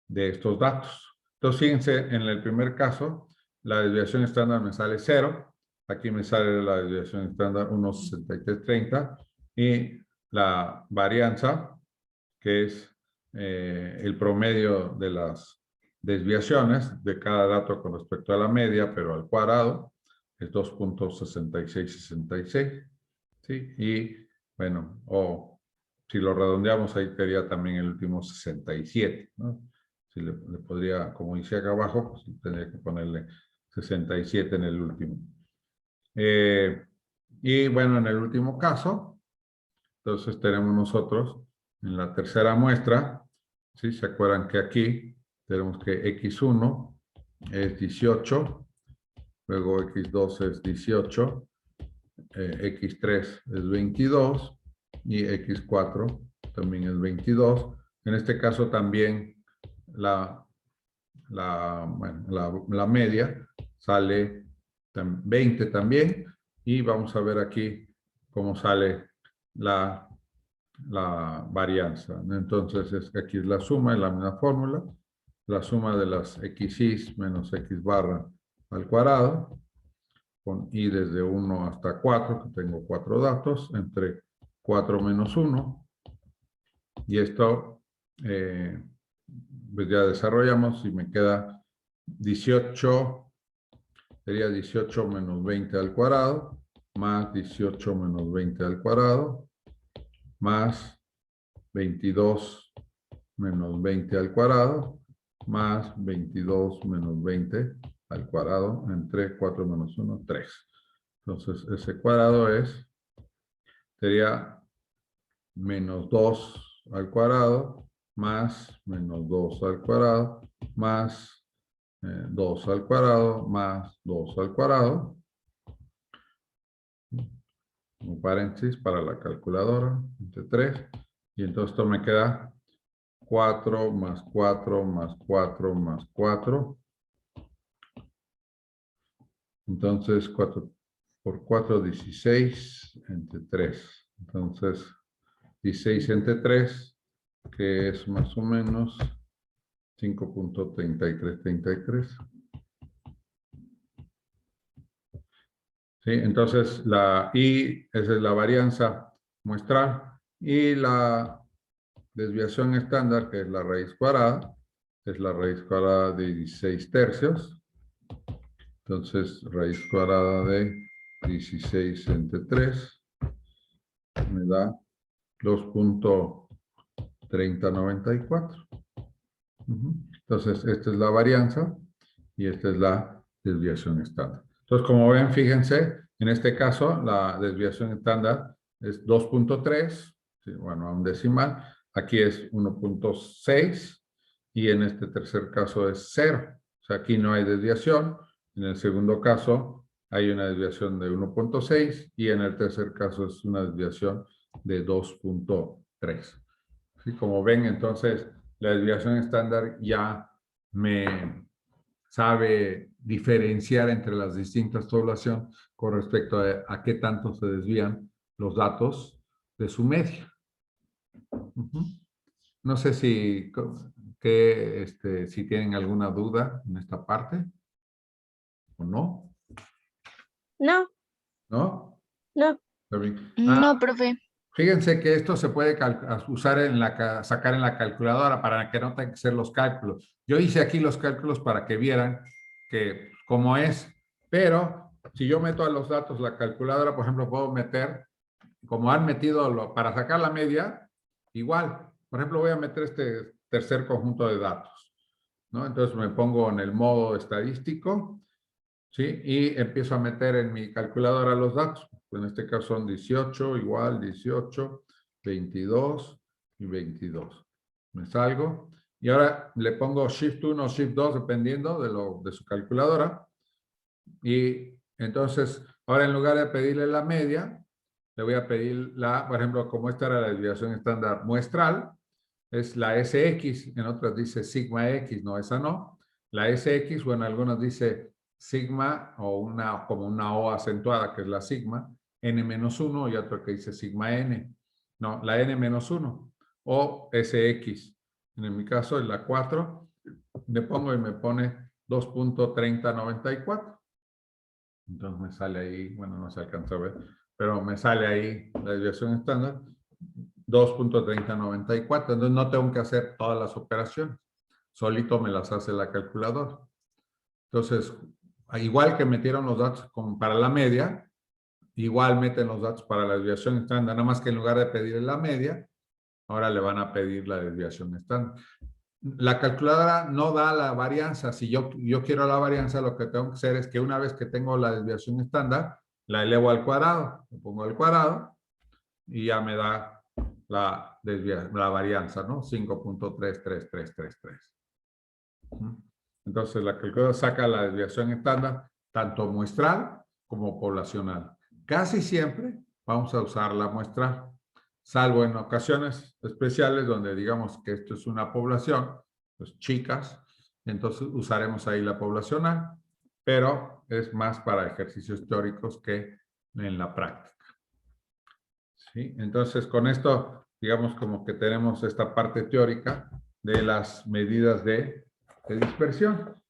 de estos datos. Entonces, fíjense, en el primer caso, la desviación estándar me sale 0. Aquí me sale la desviación estándar unos 63,30. Y la varianza, que es el promedio de las desviaciones de cada dato con respecto a la media, pero al cuadrado, es 2.6666. ¿Sí? Y bueno, o si lo redondeamos, ahí sería también el último 67, ¿no? Si le podría, como dice acá abajo, pues tendría que ponerle 67 en el último. Y bueno, en el último caso, entonces tenemos nosotros en la tercera muestra, ¿sí? ¿Se acuerdan que aquí tenemos que x1 es 18, luego x2 es 18, x3 es 22 y x4 también es 22. En este caso también la media sale 20 también, y vamos a ver aquí cómo sale la varianza. Entonces, aquí es la suma en la misma fórmula, la suma de las x's menos x barra al cuadrado, con i desde 1 hasta 4, que tengo 4 datos, entre 4 menos 1, y esto pues ya desarrollamos y me queda 18, sería 18 menos 20 al cuadrado, más 18 menos 20 al cuadrado, más 22 menos 20 al cuadrado, más 22 menos 20 al cuadrado, entre 4 menos 1, 3. Entonces, ese cuadrado sería menos 2 al cuadrado, más menos 2 al cuadrado, más 2 al cuadrado, más 2 al cuadrado. Un paréntesis para la calculadora, entre 3. Y entonces esto me queda 4 más 4 más 4 más 4 Entonces, 4 por 4, 16 entre 3. Entonces, 16 entre 3, que es más o menos 5.3333. ¿Sí? Entonces, esa es la varianza muestral. Y la desviación estándar, que es la raíz cuadrada, es la raíz cuadrada de 16 tercios. Entonces, raíz cuadrada de 16 entre 3 me da 2.3094. Entonces, esta es la varianza y esta es la desviación estándar. Entonces, como ven, fíjense, en este caso, la desviación estándar es 2.3, ¿sí? Bueno, a un decimal. Aquí es 1.6 y en este tercer caso es 0. O sea, aquí no hay desviación. En el segundo caso hay una desviación de 1.6 y en el tercer caso es una desviación de 2.3. ¿Sí? Como ven, entonces, la desviación estándar ya me sabe diferenciar entre las distintas poblaciones con respecto a qué tanto se desvían los datos de su media. No sé si tienen alguna duda en esta parte o no. No, ¿No? no. Está bien. No, profe. Fíjense que esto se puede usar sacar en la calculadora para que no tengan que ser los cálculos. Yo hice aquí los cálculos para que vieran que cómo es, pero si yo meto a los datos la calculadora, por ejemplo, puedo meter, como han metido para sacar la media, igual. Por ejemplo, voy a meter este tercer conjunto de datos, ¿no? Entonces me pongo en el modo estadístico, ¿sí? Y empiezo a meter en mi calculadora los datos. En este caso son 18, igual 18, 22 y 22. Me salgo. Y ahora le pongo Shift 1 o Shift 2, dependiendo de su calculadora. Y entonces, ahora en lugar de pedirle la media, le voy a pedir por ejemplo, como esta era la desviación estándar muestral, es la SX, en otras dice sigma X, no, esa no. La SX, bueno, algunos dice sigma o como una O acentuada, que es la sigma, n-1 y otro que dice sigma n. No, la n-1 o SX. En mi caso es la 4. Le pongo y me pone 2.3094. Entonces me sale ahí, bueno, no se alcanza a ver, pero me sale ahí la desviación estándar 2.3094. Entonces no tengo que hacer todas las operaciones. Solito me las hace la calculadora. Entonces, igual que metieron los datos como para la media, igual meten los datos para la desviación estándar, nada más que en lugar de pedir la media, ahora le van a pedir la desviación estándar. La calculadora no da la varianza. Si yo quiero la varianza, lo que tengo que hacer es que una vez que tengo la desviación estándar, la elevo al cuadrado. Le pongo al cuadrado y ya me da la varianza, ¿no? 5.33333. Entonces, la calculadora saca la desviación estándar, tanto muestral como poblacional. Casi siempre vamos a usar la muestral, salvo en ocasiones especiales donde digamos que esto es una población, pues chicas, entonces usaremos ahí la poblacional, pero es más para ejercicios teóricos que en la práctica. ¿Sí? Entonces, con esto, digamos como que tenemos esta parte teórica de las medidas de dispersión.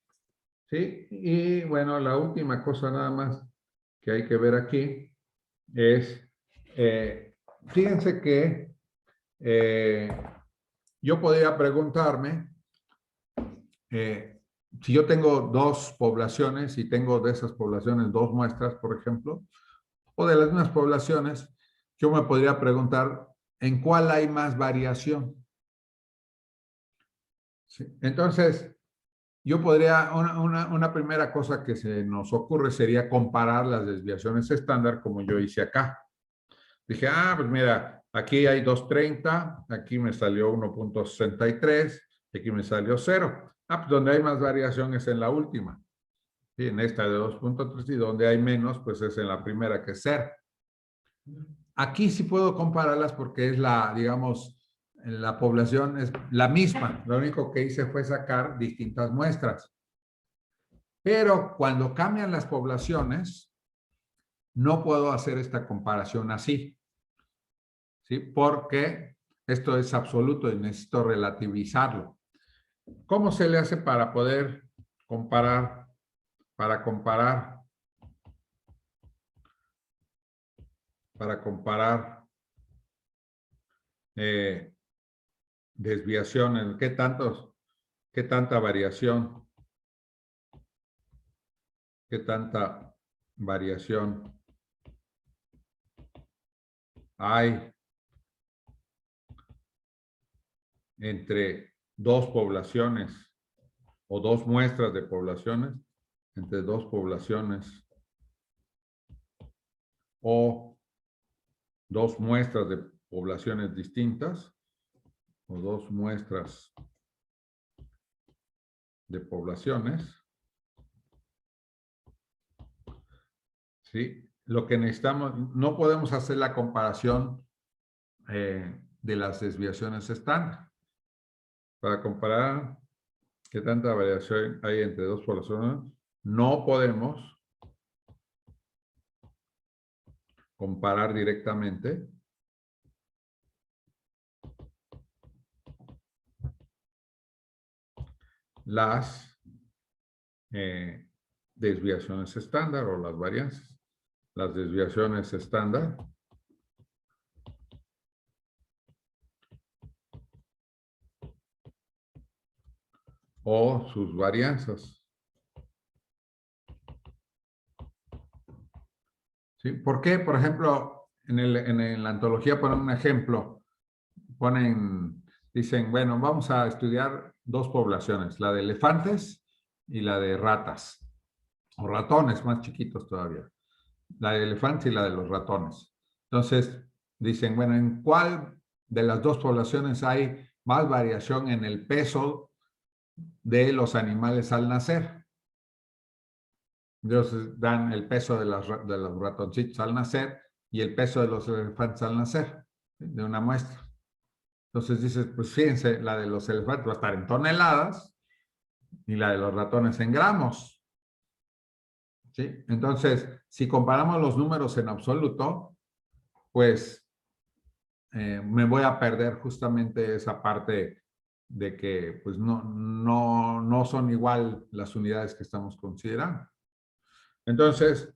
¿Sí? Y bueno, la última cosa nada más que hay que ver aquí es, fíjense que yo podría preguntarme, si yo tengo dos poblaciones y tengo de esas poblaciones dos muestras, por ejemplo, o de las mismas poblaciones, yo me podría preguntar en cuál hay más variación. ¿Sí? Entonces, yo podría, una primera cosa que se nos ocurre sería comparar las desviaciones estándar como yo hice acá. Dije, pues mira, aquí hay 230, aquí me salió 1.63, aquí me salió 0. Pues donde hay más variación es en la última. Sí, en esta de 2.3 y donde hay menos, pues es en la primera que es 0. Aquí sí puedo compararlas porque es digamos, la población es la misma. Lo único que hice fue sacar distintas muestras. Pero cuando cambian las poblaciones, no puedo hacer esta comparación así, ¿sí? Porque esto es absoluto y necesito relativizarlo. ¿Cómo se le hace para poder comparar, para comparar desviaciones? ¿Qué tanta variación? ¿Qué tanta variación hay entre dos poblaciones o dos muestras de poblaciones, entre dos poblaciones o dos muestras de poblaciones distintas o dos muestras de poblaciones? ¿Sí? Lo que necesitamos, no podemos hacer la comparación de las desviaciones estándar. Para comparar qué tanta variación hay entre dos poblaciones, no podemos comparar directamente las desviaciones estándar o las varianzas. Las desviaciones estándar o sus varianzas. ¿Sí? ¿Por qué? Por ejemplo, en la antología ponen un ejemplo, dicen, bueno, vamos a estudiar dos poblaciones, la de elefantes y la de ratas, o ratones más chiquitos todavía, la de elefantes y la de los ratones. Entonces, dicen, bueno, ¿en cuál de las dos poblaciones hay más variación en el peso de los animales al nacer? Ellos dan el peso de los ratoncitos al nacer y el peso de los elefantes al nacer, de una muestra. Entonces dices, pues fíjense, la de los elefantes va a estar en toneladas y la de los ratones en gramos. ¿Sí? Entonces, si comparamos los números en absoluto, pues me voy a perder justamente esa parte de que pues no son igual las unidades que estamos considerando. Entonces,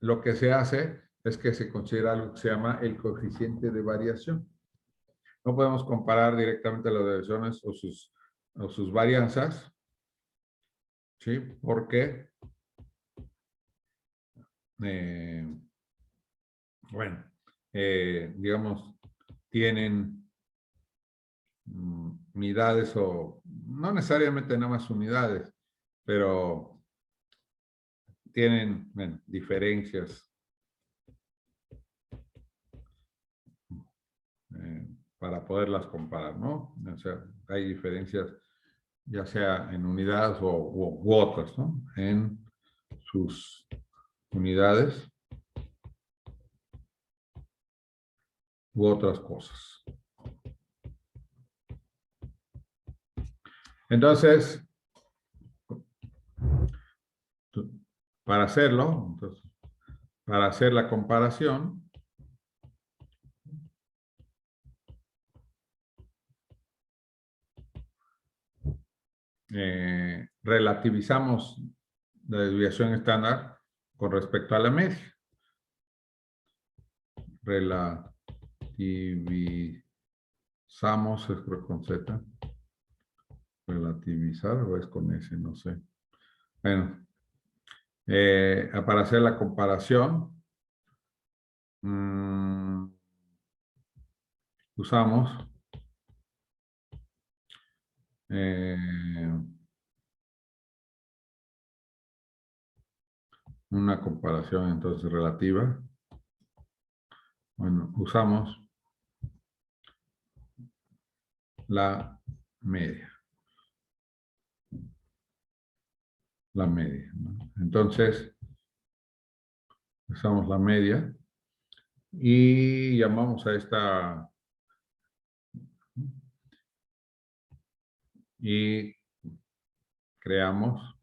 lo que se hace es que se considera algo que se llama el coeficiente de variación. No podemos comparar directamente las variaciones o sus varianzas, ¿sí? Porque, bueno, digamos, tienen unidades o no necesariamente nada más unidades, pero tienen, bueno, diferencias para poderlas comparar, ¿no? O sea, hay diferencias ya sea en unidades u otras, ¿no? En sus unidades u otras cosas. Entonces, para hacerlo, entonces, para hacer la comparación, relativizamos la desviación estándar con respecto a la media. Relativizamos, es creo con Z. Relativizar o es con S, no sé. Bueno, para hacer la comparación, usamos una comparación entonces relativa. Bueno, usamos la media. La media, ¿no? Entonces, usamos la media y llamamos a esta y creamos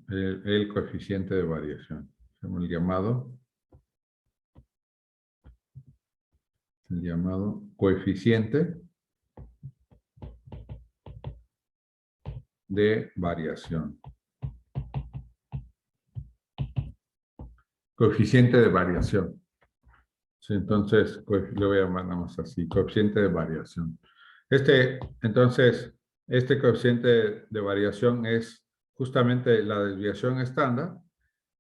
el coeficiente de variación. Hacemos el llamado coeficiente de variación. Coeficiente de variación. Sí, entonces, lo voy a llamar nada más así, coeficiente de variación. Entonces, este coeficiente de variación es justamente la desviación estándar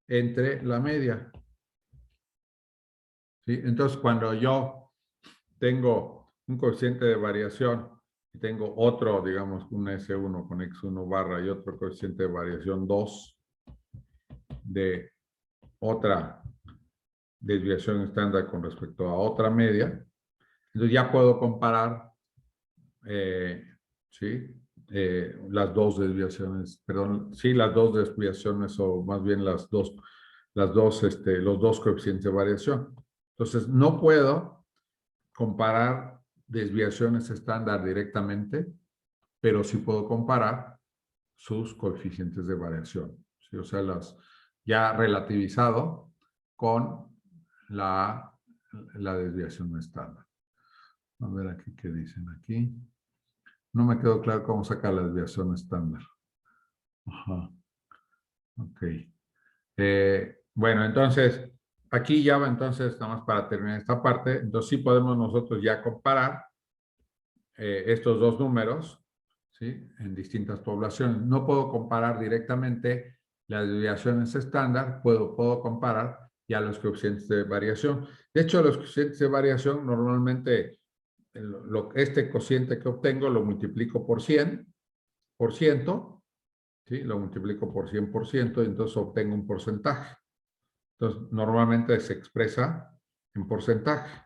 entre la media. ¿Sí? Entonces, cuando yo tengo un coeficiente de variación y tengo otro, digamos, un S1 con X1 barra y otro coeficiente de variación 2 de otra desviación estándar con respecto a otra media, entonces ya puedo comparar ¿sí? Las dos desviaciones, perdón, sí, las dos desviaciones o más bien los dos coeficientes de variación. Entonces, no puedo comparar desviaciones estándar directamente, pero sí puedo comparar sus coeficientes de variación. ¿Sí? O sea, ya relativizado con la desviación estándar. A ver aquí qué dicen aquí. No me quedó claro cómo sacar la desviación estándar. Ajá. Ok. Bueno, entonces, aquí ya va, entonces, nada más para terminar esta parte, entonces sí podemos nosotros ya comparar estos dos números, ¿sí? En distintas poblaciones. No puedo comparar directamente las desviaciones estándar, puedo comparar ya los coeficientes de variación. De hecho, los coeficientes de variación normalmente, este cociente que obtengo lo multiplico por 100%, ¿sí? Lo multiplico por 100% y entonces obtengo un porcentaje. Entonces, normalmente se expresa en porcentaje.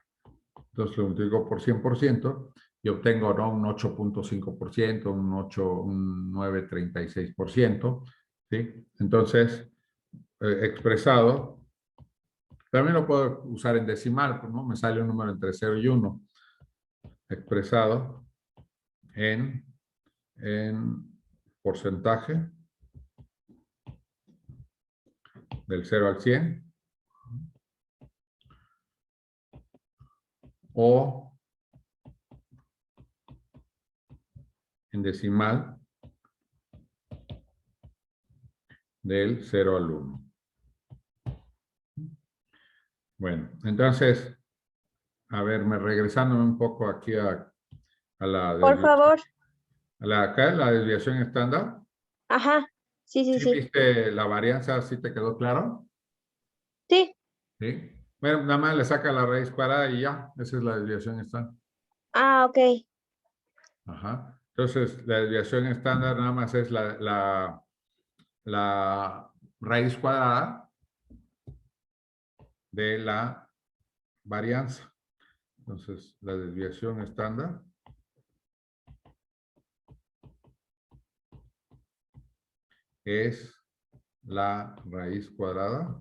Entonces, lo multiplico por 100% y obtengo, ¿no?, un 8.5%, un 9.36%, ¿sí? Entonces, expresado, también lo puedo usar en decimal, ¿no? Me sale un número entre 0 y 1, expresado en porcentaje del 0 al 100, o en decimal del 0 al 1. Bueno, entonces, a ver, regresándome un poco aquí a la Por desviación, favor. acá la desviación estándar. Ajá. Sí, sí, ¿Sí sí. viste la varianza? ¿Sí te quedó claro? Sí. Sí. Bueno, nada más le saca la raíz cuadrada y ya, esa es la desviación estándar. Ah, ok. Ajá. Entonces, la desviación estándar nada más es la raíz cuadrada de la varianza. Entonces, la desviación estándar es la raíz cuadrada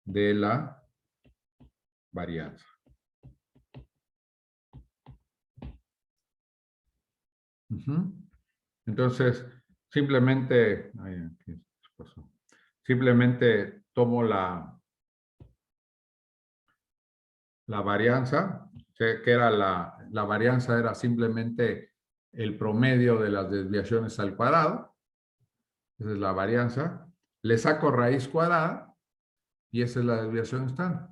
de la varianza. Entonces, simplemente, simplemente tomo la varianza, que era la varianza era simplemente el promedio de las desviaciones al cuadrado. Esa es la varianza. Le saco raíz cuadrada y esa es la desviación estándar.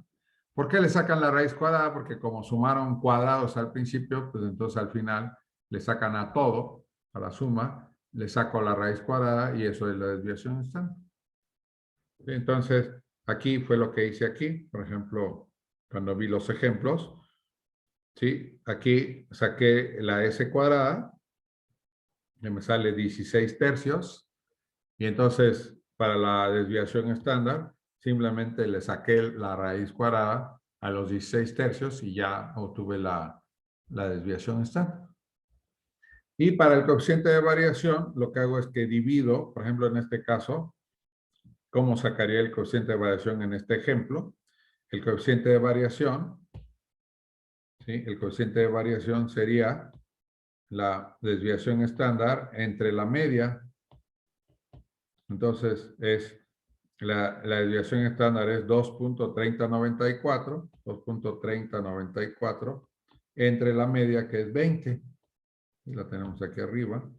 ¿Por qué le sacan la raíz cuadrada? Porque como sumaron cuadrados al principio, pues entonces al final le sacan a todo, a la suma, le saco la raíz cuadrada y eso es la desviación estándar. Entonces, aquí fue lo que hice aquí. Por ejemplo, cuando vi los ejemplos, ¿sí? Aquí saqué la S cuadrada, que me sale 16 tercios, y entonces para la desviación estándar, simplemente le saqué la raíz cuadrada a los 16 tercios y ya obtuve la desviación estándar. Y para el coeficiente de variación, lo que hago es que divido, por ejemplo, en este caso, ¿cómo sacaría el coeficiente de variación en este ejemplo? El coeficiente de variación, ¿sí? El coeficiente de variación sería la desviación estándar entre la media. Entonces, la desviación estándar es 2.3094, 2.3094, entre la media que es 20. Y la tenemos aquí arriba.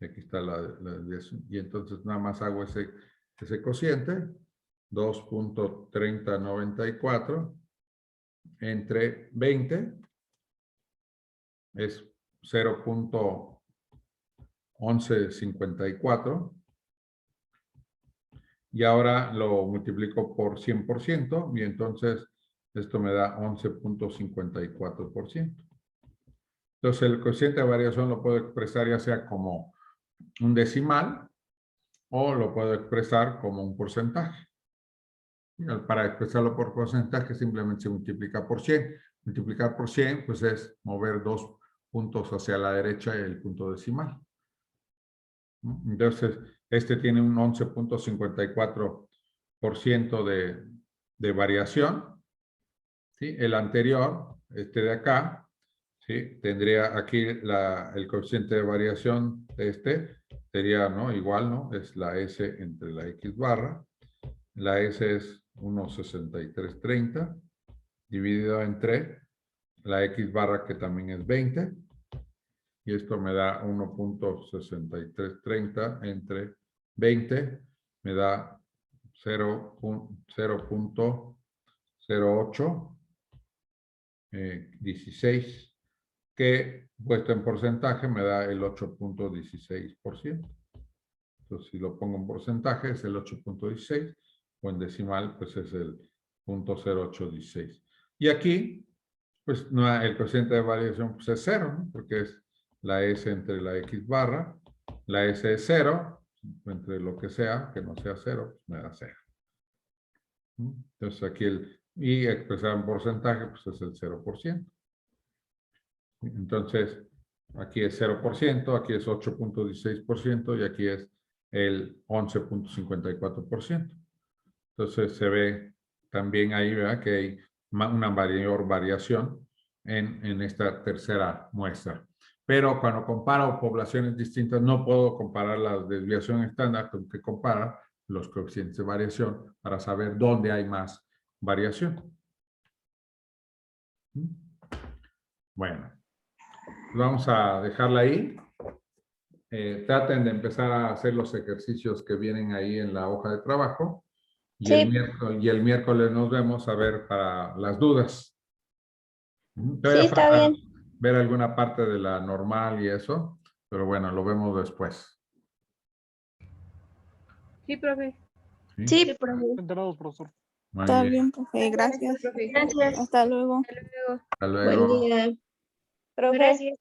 Aquí está la desviación. Y entonces nada más hago ese cociente. 2.3094 entre 20 es 0.1154. Y ahora lo multiplico por 100% y entonces esto me da 11.54%. Entonces el cociente de variación lo puedo expresar ya sea como un decimal o lo puedo expresar como un porcentaje. Para expresarlo por porcentaje simplemente se multiplica por 100. Multiplicar por 100 pues es mover 2 puntos hacia la derecha y el punto decimal. Entonces, este tiene un 11.54% de variación. ¿Sí? El anterior, este de acá, ¿sí? Tendría aquí el coeficiente de variación de este, sería, ¿no? Igual, ¿no? Es la S entre la X barra. La S es 1.6330 dividido entre la X barra que también es 20. Y esto me da 1.6330 entre 20, me da 0.0816, que puesto en porcentaje me da el 8.16%. Entonces, si lo pongo en porcentaje es el 8.16, o en decimal, pues es el 0.0816. Y aquí, pues no, el cociente de variación pues es 0, ¿no? Porque es la S entre la X barra, la S es 0, entre lo que sea, que no sea 0, pues me da 0. Entonces aquí y expresado en porcentaje, pues es el 0%. Entonces, aquí es 0%, aquí es 8.16% y aquí es el 11.54%. Entonces se ve también ahí, ¿verdad? Que hay una mayor variación en esta tercera muestra. Pero cuando comparo poblaciones distintas, no puedo comparar la desviación estándar, tengo que comparar los coeficientes de variación para saber dónde hay más variación. Bueno, vamos a dejarla ahí. Traten de empezar a hacer los ejercicios que vienen ahí en la hoja de trabajo. Y, Sí. el miércoles nos vemos a ver para las dudas. Sí, está bien. Ver alguna parte de la normal y eso, pero bueno, lo vemos después. Sí, profe. Sí, profe. Enterados, profesor. Muy Está bien. bien, profe, gracias. Gracias. Hasta luego. Hasta Buen luego. día. Profe. Gracias.